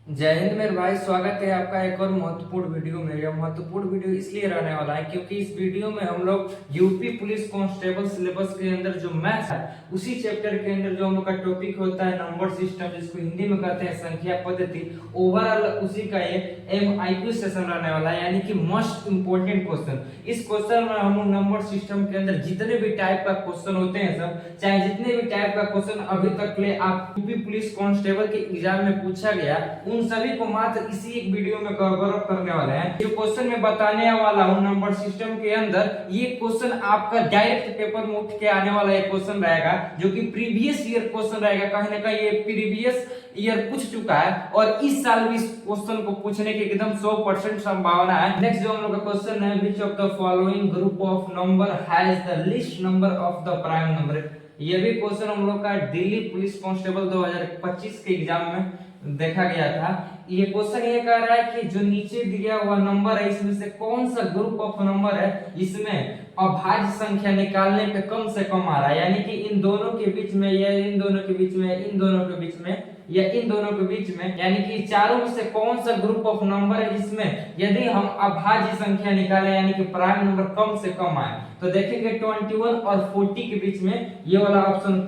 जय हिंद मेरे भाई, स्वागत है आपका एक और महत्वपूर्ण वीडियो में। यह महत्वपूर्ण वीडियो इसलिए रहने वाला है क्योंकि इस वीडियो में हम लोग यूपी पुलिस कांस्टेबल सिलेबस के अंदर जो मैथ्स है उसी चैप्टर के अंदर जो हम लोग का टॉपिक होता है नंबर सिस्टम, जिसको हिंदी में कहते हैं संख्या पद्धति, ओवरऑल उसी का ये MIQ सेशन रहने वाला है, यानी कि मोस्ट इंपोर्टेंट क्वेश्चन। इस क्वेश्चन में हम लोग नंबर सिस्टम के अंदर जितने भी टाइप का क्वेश्चन होते हैं सब, चाहे जितने भी टाइप का क्वेश्चन अभी तक ले आप यूपी पुलिस कांस्टेबल के एग्जाम में पूछा गया उन सभी को मात्र इसी एक वीडियो में कवर अप करने वाले हैं। जो क्वेश्चन मैं बताने वाला हूं नंबर सिस्टम के अंदर, ये क्वेश्चन आपका डायरेक्ट पेपर में उठ के आने वाला एक क्वेश्चन रहेगा, जो कि प्रीवियस ईयर क्वेश्चन रहेगा। कहीं ना कहीं ये प्रीवियस ईयर पूछ चुका है और इस साल भी इस क्वेश्चन को पूछने की एकदम 100% संभावना है। नेक्स्ट जो हम लोग का क्वेश्चन है, which of the following group of number has the least number of the prime number. ये भी क्वेश्चन हम लोग का दिल्ली पुलिस कांस्टेबल 2025 के एग्जाम में देखा गया था। ये क्वेश्चन ये कह रहा है कि जो नीचे दिया हुआ नंबर है इसमें से कौन सा ग्रुप ऑफ नंबर है इसमें अभाज्य संख्या निकालने पे कम से कम आ रहा है, यानी कि इन दोनों के बीच में या इन दोनों के बीच में, इन दोनों के बीच में या इन दोनों के बीच में, यानी कि चारों में से कौन सा ग्रुप ऑफ नंबर है जिसमें यदि हम अभाज्य संख्या निकालें यानी कि प्राइम नंबर कम से कम आए, तो देखेंगे 21 और 40 के बीच में ये वाला ऑप्शन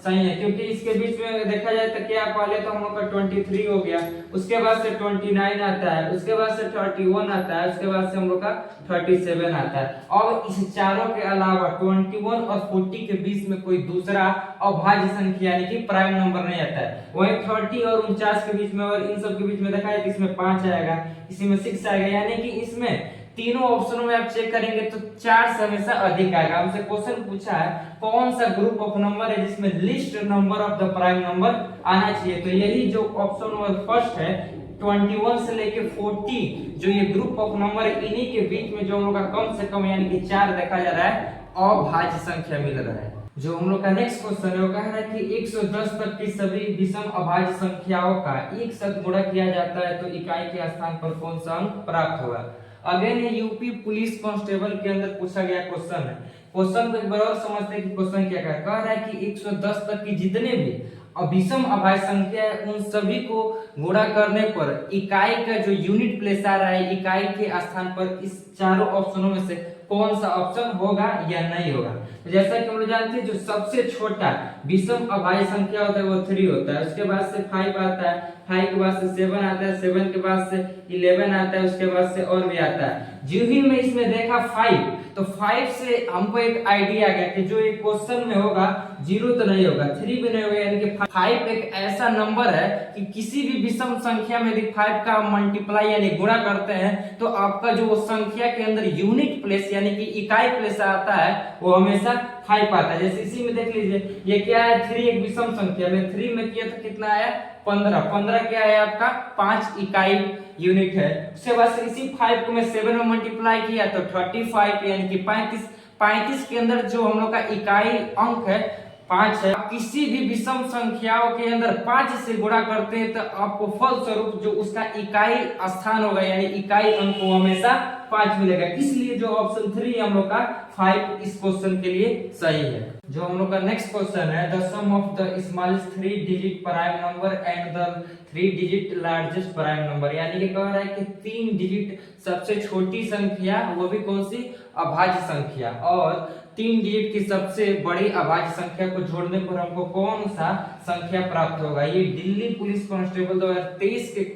सही है। क्योंकि इसके बीच में देखा जाए तो क्या, पहले तो हम लोग का 23 हो गया, उसके बाद से 29 आता है, उसके बाद से 31 आता है, उसके बाद से हम लोग का 37 आता है। और इस चारों के अलावा 21 और 40 के बीच में कोई दूसरा अभाज्य संख्या यानी कि प्राइम नंबर नहीं आता है। वहीं 30 और 49 के बीच में और इन सब के बीच में देखा है तो इसमें 5 आएगा, इसी में 6 आएगा, यानी कि इसमें तीनों ऑप्शनों में आप चेक करेंगे तो 4 से हमेशा अधिक आएगा। हमसे क्वेश्चन पूछा है कौन सा ग्रुप ऑफ नंबर है जिसमें list number of the prime number आना चाहिए, तो यही जो ऑप्शन नंबर फर्स्ट है 21 से लेके 40 जो ये ग्रुप ऑफ नंबर है, इन्हीं के बीच में जो हम लोग का कम से कम यानी कि 4 देखा जा रहा है अभाज्य संख्या मिल रहा है। जो हम लोग का नेक्स्ट क्वेश्चन है वो कह रहा है कि 110 तक की सभी विषम अभाज्य संख्याओं का एक साथ गुणा किया जाता है तो इकाई के स्थान पर कौन सा अंक प्राप्त होगा। अगेन ये यूपी पुलिस कांस्टेबल के अंदर पूछा गया क्वेश्चन है। क्वेश्चन को एक बार और समझते हैं कि क्वेश्चन क्या कह रहा है कि 110 तक की जितने भी विषम अभाज्य संख्या है उन सभी को गुणा करने पर इकाई का जो यूनिट प्लेस आ रहा है इकाई के स्थान पर इस चारों ऑप्शनों में से कौन सा ऑप्शन होगा या नहीं होगा। तो जैसा कि हम लोग जानते हैं जो सबसे छोटा विषम अभाज्य संख्या होता है वो 3 होता है, उसके बाद से 5 आता है, 5 के बाद से 7 आता है, 7 के बाद से 11 आता है, उसके बाद से और भी आता है। जो ही मैं इसमें देखा 5, तो 5 से हमको एक आइडिया आ गया कि जो एक क्वेश्चन में होगा 0 तो नहीं होगा, 3 भी नहीं होगा, यानी कि 5 एक ऐसा नंबर है कि किसी भी विषम संख्या में यदि 5 का मल्टीप्लाई यानी गुणा करते हैं तो आपका जो संख्या के अंदर यूनिट प्लेस यानी कि इकाई प्लेस आता है वो हमेशा 5 आता है। जैसे इसी में देख लीजिए ये क्या है, 3 एक विषम संख्या में 3 में किया तो कितना आया 15, 15 क्या है आपका 5 इकाई यूनिट है। उसके बाद से इसी 5 को मैं 7 में मल्टीप्लाई किया तो 35 यानी कि 35 के अंदर जो हम लोग का इकाई अंक है 5 है। किसी भी विषम संख्याओं के अंदर 5 से गुणा करते हैं तो आपको फलस्वरूप जो उसका इकाई स्थान होगा यानी इकाई अंक को हमेशा 5 मिलेगा, इसलिए जो ऑप्शन 3 हम लोग का 5 इस क्वेश्चन के लिए सही है। जो हम लोग का नेक्स्ट क्वेश्चन है, the sum of the smallest 3 digit prime number and the 3 digit largest prime number, यानी कि कह रहा है कि 3 डिजिट सबसे छोटी संख्या वो भी कौन सी अभाज्य संख्या और 3 डिजिट की सबसे बड़ी अभाज्य संख्या को जोड़ने पर हमको कौन सा संख्या प्राप्त होगा। ये दिल्ली पुलिस कांस्टेबल 2023 के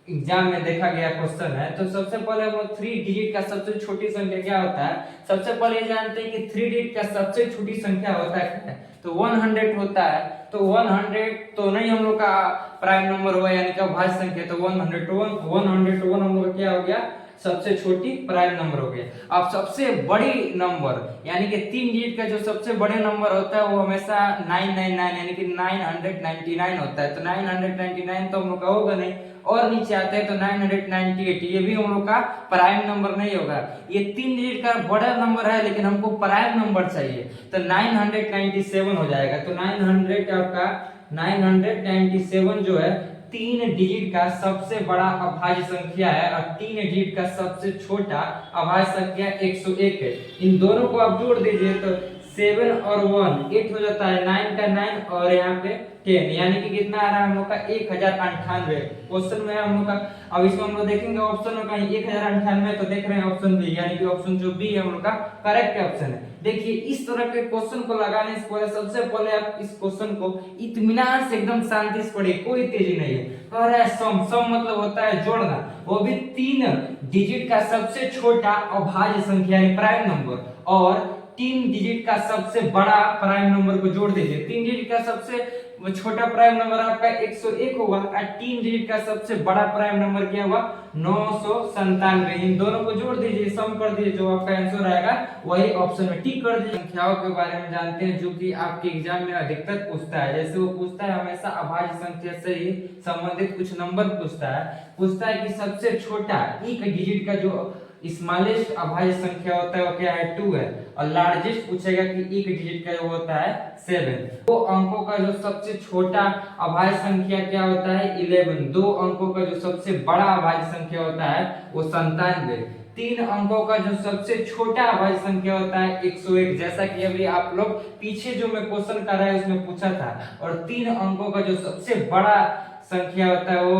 एग्जाम में देखा गया क्वेश्चन है। तो सबसे पहले हम लोग 3 डिजिट का सबसे छोटी संख्या क्या होता है, सबसे पहले जानते हैं कि 3 डिजिट का सबसे छोटी संख्या होता है तो 100 होता है। तो 100 तो नहीं हम लोग का प्राइम नंबर हुआ यानी कि अभाज्य संख्या, तो 101 हम लोग का क्या हो गया सबसे छोटी प्राइम नंबर हो गया। अब सबसे बड़ी नंबर यानी कि 3 डिजिट का जो सबसे बड़े नंबर होता है वो हमेशा 999 यानी कि 999 होता है। तो 999 तो हम लोग का होगा नहीं, और नीचे आते हैं तो 998, ये भी हम लोग का प्राइम नंबर नहीं होगा। ये 3 डिजिट का बड़ा नंबर है लेकिन हमको प्राइम नंबर चाहिए तो 997 हो जाएगा। तो 900 आपका 997 जो है 3 डिजिट का सबसे बड़ा अभाज्य संख्या है और 3 डिजिट का सबसे छोटा अभाज्य संख्या 101 है। इन दोनों को आप जोड़ दीजिए तो 7 और 1 8 हो जाता है, 9 का 9 और यहाँ पे 10, यानी कि कितना आ रहा है हम लोग का 1098। क्वेश्चन में हम लोग का, अब इसको हम लोग देखेंगे ऑप्शन में कहीं 1098, तो देख रहे हैं ऑप्शन बी, यानी कि ऑप्शन जो बी है हम लोग का करेक्ट ऑप्शन है। देखिए इस तरह के क्वेश्चन को लगाने से पहले सबसे पहले आप इस क्वेश्चन को इत्मीनान से एकदम शांति से पढ़िए, कोई तेजी नहीं है। कह रहा है सम, सम मतलब होता है जोड़ना, वो भी 3 डिजिट का सबसे छोटा अभाज्य संख्या यानी प्राइम नंबर और 3 डिजिट का सबसे बड़ा प्राइम नंबर को जोड़ दीजिए। 3 डिजिट का सबसे छोटा प्राइम नंबर आपका 101 होगा और 3 डिजिट का सबसे बड़ा प्राइम नंबर क्या हुआ 997। इन दोनों को जोड़ दीजिए, सम कर दीजिए, जो आपका आंसर आएगा वही ऑप्शन में टिक कर दीजिए। संख्याओं के बारे में जानते हैं जो कि आपके एग्जाम में अधिकतर पूछता है। जैसे वो पूछता है हमेशा अभाज्य संख्या से ही संबंधित कुछ नंबर पूछता है कि सबसे छोटा एक डिजिट का जो स्मॉलेस्ट अभाज्य संख्या होता है वो क्या है 2 है, और लार्जेस्ट पूछेगा कि एक डिजिट का जो होता है 7। दो अंकों का जो सबसे छोटा अभाज्य संख्या क्या होता है 11। 2 अंकों का जो सबसे बड़ा अभाज्य संख्या होता है वो 97। 3 अंकों का जो सबसे छोटा अभाज्य संख्या होता है 101, जैसा कि अभी आप लोग पीछे जो मैं क्वेश्चन कर रहा है उसमें पूछा था। और 3 अंकों का जो सबसे बड़ा संख्या होता है वो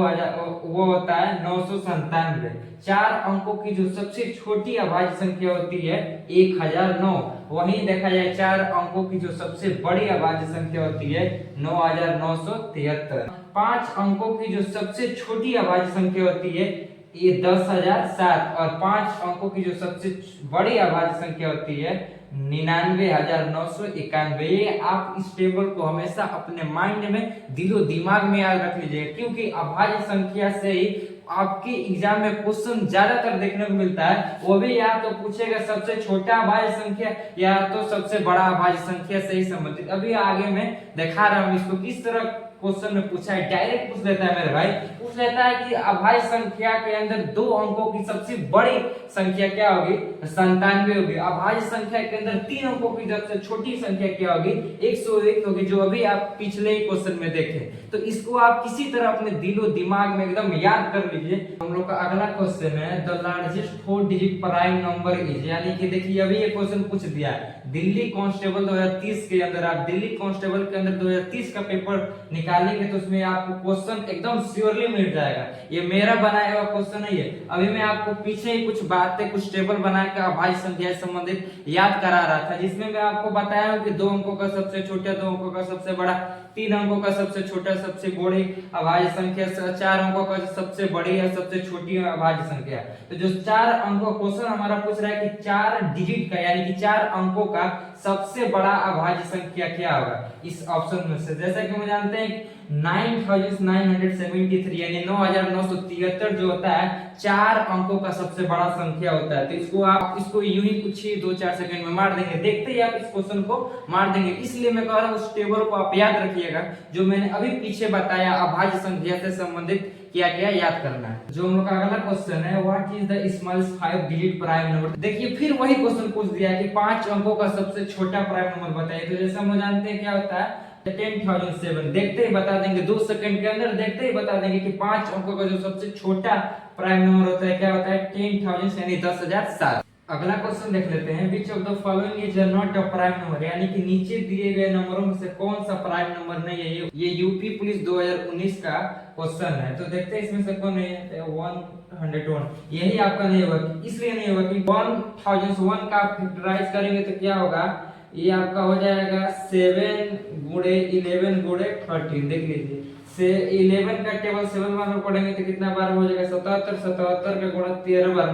होता है 997। 4 अंकों की जो सबसे छोटी अभाज्य संख्या होती है 1009। वहीं देखा जाए 4 अंकों की जो सबसे बड़ी अभाज्य संख्या होती है 9973। 5 अंकों की जो सबसे छोटी अभाज्य संख्या होती है ये 10007, और 5 अंकों की जो सबसे बड़ी अभाज्य संख्या होती है 99,991। ये आप इस टेबल को हमेशा अपने माइंड में दिलो दिमाग में याद रख लीजिएगा, क्योंकि अभाज्य संख्या से ही आपके एग्जाम में क्वेश्चन ज्यादातर देखने को मिलता है। वो भी या तो पूछेगा सबसे छोटा अभाज्य संख्या या तो सबसे बड़ा अभाज्य संख्या से ही संबंधित। अभी आगे मैं दिखा रहा हूँ इसको किस तरह क्वेश्चन में पूछा है। डायरेक्ट पूछ लेता है मेरे भाई, पूछ लेता है कि अभाज्य संख्या के अंदर 2 अंकों की सबसे बड़ी संख्या क्या होगी 97 होगी। अभाज्य संख्या के अंदर 3 अंकों की सबसे छोटी संख्या क्या होगी 101 होगी, जो अभी आप पिछले ही क्वेश्चन में देखे। तो इसको आप किसी तरह अपने दिलो दिमाग में एकदम याद कर लीजिए। हम लोग का अगला क्वेश्चन है the largest 4 digit prime number is, यानी कि देखिए अभी ये क्वेश्चन पूछ दिया है दिल्ली कांस्टेबल 2030 के अंदर। आप दिल्ली कांस्टेबल के अंदर 2030 का पेपर निकालेंगे तो उसमें आपको क्वेश्चन एकदम श्योरली मिल जाएगा। ये मेरा बनाया हुआ क्वेश्चन नहीं है, अभी मैं आपको पीछे ही कुछ बातें कुछ टेबल बनाकर अभाज्य संख्या से संबंधित याद करा रहा था, जिसमें मैं आपको बताया हूं कि 2 अंकों का सबसे छोटा, 2 अंकों का सबसे बड़ा, 3 अंकों का सबसे छोटा सबसे बड़ी अभाज्य संख्या, 4 अंकों का सबसे बड़ी या सबसे छोटी अभाज्य संख्या। तो जो 4 अंकों क्वेश्चन हमारा पूछ रहा है कि 4 डिजिट का यानी कि 4 अंकों का सबसे बड़ा अभाज्य संख्या क्या होगा इस ऑप्शन में से। जैसा कि हम जानते हैं 9973 यानी 9973 जो होता है 4 अंकों का सबसे बड़ा संख्या होता है। तो इसको आप इसको यूं ही कुछ ही 2-4 सेकंड में मार देंगे, देखते ही आप इस क्वेश्चन को मार देंगे। इसलिए मैं कह रहा हूं उस टेबल को आप याद रखिएगा जो मैंने अभी पीछे बताया अभाज्य संख्या से संबंधित क्या क्या याद करना है। जो हम लोग का अगला क्वेश्चन है what is the smallest 5 digit prime number. देखिए फिर वही क्वेश्चन पूछ दिया कि 5 अंकों का सबसे छोटा प्राइम नंबर बताइए। तो जैसे हम जानते हैं क्या होता है 10,007। देखते ही बता देंगे 2 सेकंड के अंदर, देखते ही बता देंगे कि 5 अंकों का जो सबसे छोटा प्राइम नंबर होता है क्या होता है 10,000 यानी 10,007। अगला क्वेश्चन देख लेते हैं which of the following is not a prime number, यानी कि नीचे दिए गए नंबरों में से कौन सा प्राइम नंबर नहीं है। ये यूपी पुलिस 2019 का क्वेश्चन है। तो देखते हैं इसमें से कौन है 101। यही आपका नहीं होगा, इसलिए नहीं होगा कि 1001 का फैक्टराइज करेंगे तो क्या होगा, ये आपका हो जाएगा 7 गुणे 11 गुणे 13। देख लीजिए से 11 का टेबल 7 बार में पढ़ेंगे तो कितना बार हो जाएगा 77। 77 का गुणा 13 बार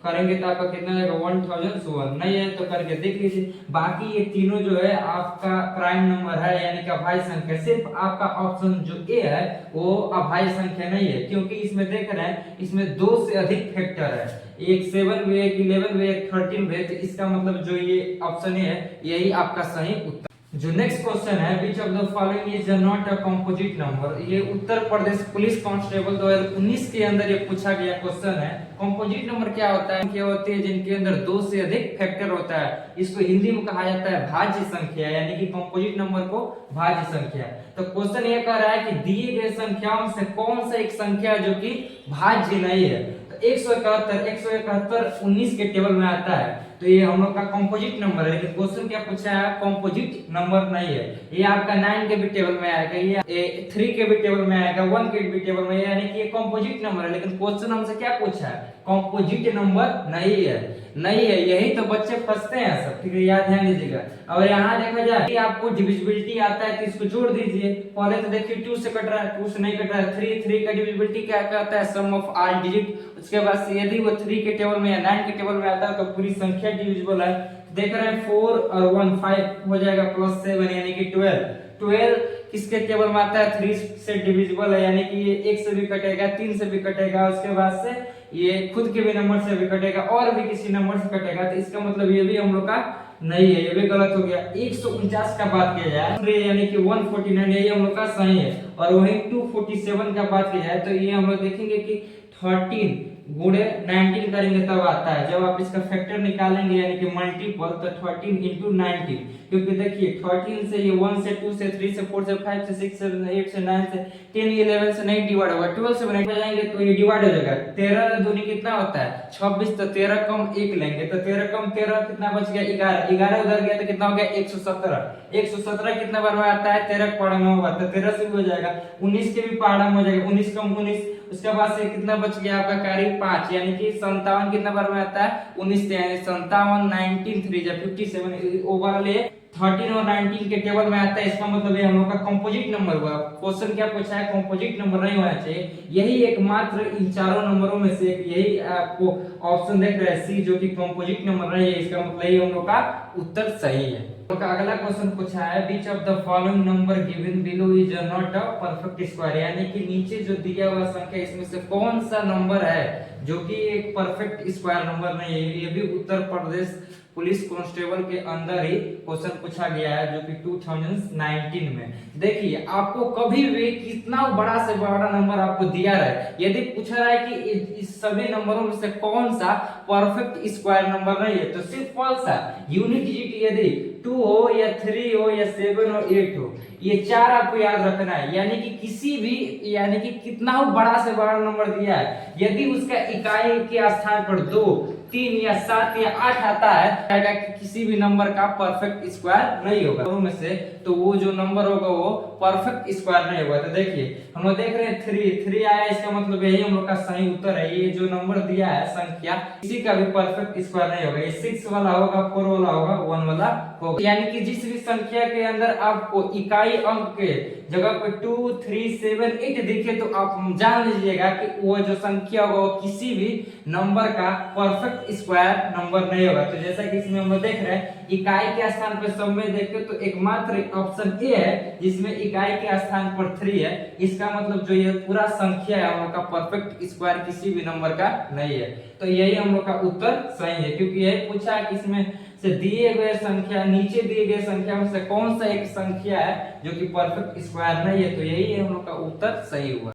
करेंगे तो आपका कितना आएगा 1001। नहीं है तो करके देख लीजिए। बाकी ये तीनों जो है आपका प्राइम नंबर है यानी कि अभाज्य संख्या। सिर्फ आपका ऑप्शन जो ए है वो अभाज्य संख्या नहीं है, क्योंकि इसमें देख रहे हैं इसमें 2 से अधिक फैक्टर है, एक 7 भी, एक 11 भी, एक 13 भी। तो इसका मतलब जो ये ऑप्शन है यही आपका सही उत्तर। जो नेक्स्ट क्वेश्चन है which of the following is not a composite number. ये उत्तर प्रदेश पुलिस कांस्टेबल 2019 के अंदर ये पूछा गया क्वेश्चन है। कंपोजिट नंबर क्या होता है, क्या होती है जिनके अंदर 2 से अधिक फैक्टर होता है। इसको हिंदी में कहा जाता है भाज्य संख्या, यानी कि कंपोजिट नंबर को भाज्य संख्या। तो क्वेश्चन ये कह रहा है कि दिए गए संख्याओं से कौन सा एक संख्या जो कि भाज्य नहीं है। तो 171 19 के टेबल में आता है। तो ये हम लोग का कंपोजिट नंबर है, लेकिन क्वेश्चन क्या पूछा है, कंपोजिट नंबर नहीं है। ये आपका 9 के भी टेबल में आएगा, ये 3 के भी टेबल में आएगा, 1 के भी टेबल में, यानी कि ये कंपोजिट नंबर है। लेकिन क्वेश्चन हमसे क्या पूछा है, कंपोजिट नंबर नहीं है, नहीं है। यही तो बच्चे फंसते हैं सब, ठीक है, याद ध्यान दीजिएगा। और यहाँ देखा जाए कि आपको डिविजिबिलिटी आता है तो इसको जोड़ दीजिए। पहले तो देखिए 2 से कट रहा है, 2 से नहीं कट रहा है। 3 का डिविजिबिलिटी क्या कहता है, सम ऑफ ऑल डिजिट। उसके बाद से यदि वो 3 के टेबल में या 9 के टेबल में आता है तो पूरी संख्या डिविजिबल है। देख रहे हैं 4 और 1 5 हो जाएगा, प्लस 7 यानी कि 12। 12 किसके टेबल में आता है, 3 से डिविजिबल है, यानी कि ये 1 से भी कटेगा, 3 से भी कटेगा, उसके बाद से ये खुद के भी नंबर से भी कटेगा और भी किसी नंबर से कटेगा। तो इसका मतलब ये भी हम लोग का नहीं है, ये भी गलत हो गया। 149 का बात किया जाए यानी कि 149, यही हम लोग का सही है। और वहीं 247 का बात किया जाए तो ये हम लोग देखेंगे कि 13 गुणे 19 करेंगे तब आता है। जब आप इसका फैक्टर निकालेंगे यानी कि मल्टीपल, तो 13 into 19, क्योंकि देखिए 13 से ये 1 से 2 से 3 से 4 से 5 से 6 से 8 से 9 से 10 11 से नहीं डिवाइड होगा, 12 से नहीं जाएंगे तो ये डिवाइड हो जाएगा। 13 दूनी कितना होता है 26, तो 13 कम 1 लेंगे तो 13 कम 13 कितना बच गया 11, 11 उधर गया तो कितना हो गया 117। 117 कितना बार में आता है, 13 पहाड़ा में होगा तो 13 से भी हो जाएगा। 19 के भी पहाड़ा में हो जाएगा, 19 कम 19, उसके बाद से कितना बच गया आपका करीब 5, यानी कि 57 कितना बार में आता है 19, यानी 57 19 3 जा 57 ओवरऑल 13 और 19 के टेबल में आता है। इसका मतलब ये हम लोग का कंपोजिट नंबर हुआ। क्वेश्चन क्या पूछा है, कंपोजिट नंबर नहीं होना चाहिए। यही एकमात्र इन चारों नंबरों में से एक, यही आपको ऑप्शन देख रहे हैं सी, जो कि कंपोजिट नंबर नहीं है। इसका मतलब ये हम लोग का उत्तर सही है। तो अगला क्वेश्चन पूछा है, which of the following number given below is not a perfect square, यानी कि नीचे जो दिया हुआ संख्या इसमें से कौन सा नंबर है जो कि एक परफेक्ट स्क्वायर नंबर नहीं है। ये भी उत्तर प्रदेश पुलिस कांस्टेबल के अंदर ही क्वेश्चन पूछा गया है, जो कि 2019 में। देखिए आपको कभी भी कितना बड़ा से बड़ा नंबर आपको दिया रहे, यदि पूछा रहा है कि इस सभी नंबरों में से कौन सा परफेक्ट स्क्वायर नंबर नहीं है, तो सिर्फ कौन सा यूनिट डिजिट, यदि 2 हो या 3 हो या 7 हो 8 हो, ये 4 आपको याद रखना है। यानी कि किसी भी, यानी कि कितना बड़ा से बड़ा नंबर दिया है, यदि उसका इकाई के स्थान पर 2 3 या 7 या 8 आता है, कि किसी भी नंबर का परफेक्ट स्क्वायर नहीं होगा दोनों में से, तो वो जो नंबर होगा वो परफेक्ट स्क्वायर नहीं होगा। तो देखिए हम लोग देख रहे हैं 3 आया, इसका मतलब यही हम लोग का सही उत्तर है। ये जो नंबर दिया है संख्या, किसी का भी परफेक्ट स्क्वायर नहीं होगा। ये 6 वाला होगा, 4 वाला होगा, 1 वाला होगा। यानी कि जिस भी संख्या के अंदर आपको इकाई अंक के जगह पे 2 3 7 8 दिखे, तो आप जान लीजिएगा कि वो जो संख्या होगा वो किसी भी नंबर का परफेक्ट स्क्वायर नंबर नहीं होगा। तो जैसा कि इसमें हम लोग देख रहे हैं, इकाई के स्थान पर सब में देखें तो एकमात्र ऑप्शन ए है जिसमें इकाई के स्थान पर 3 है। इसका मतलब जो ये पूरा संख्या है हम लोग का परफेक्ट स्क्वायर किसी भी नंबर का नहीं है। तो यही हम लोग का उत्तर सही है, क्योंकि यही पूछा है कि इसमें से दिए गए संख्या, नीचे दिए गए संख्या में से कौन सा एक संख्या है जो कि परफेक्ट स्क्वायर नहीं है। तो यही हम लोग का उत्तर सही हुआ।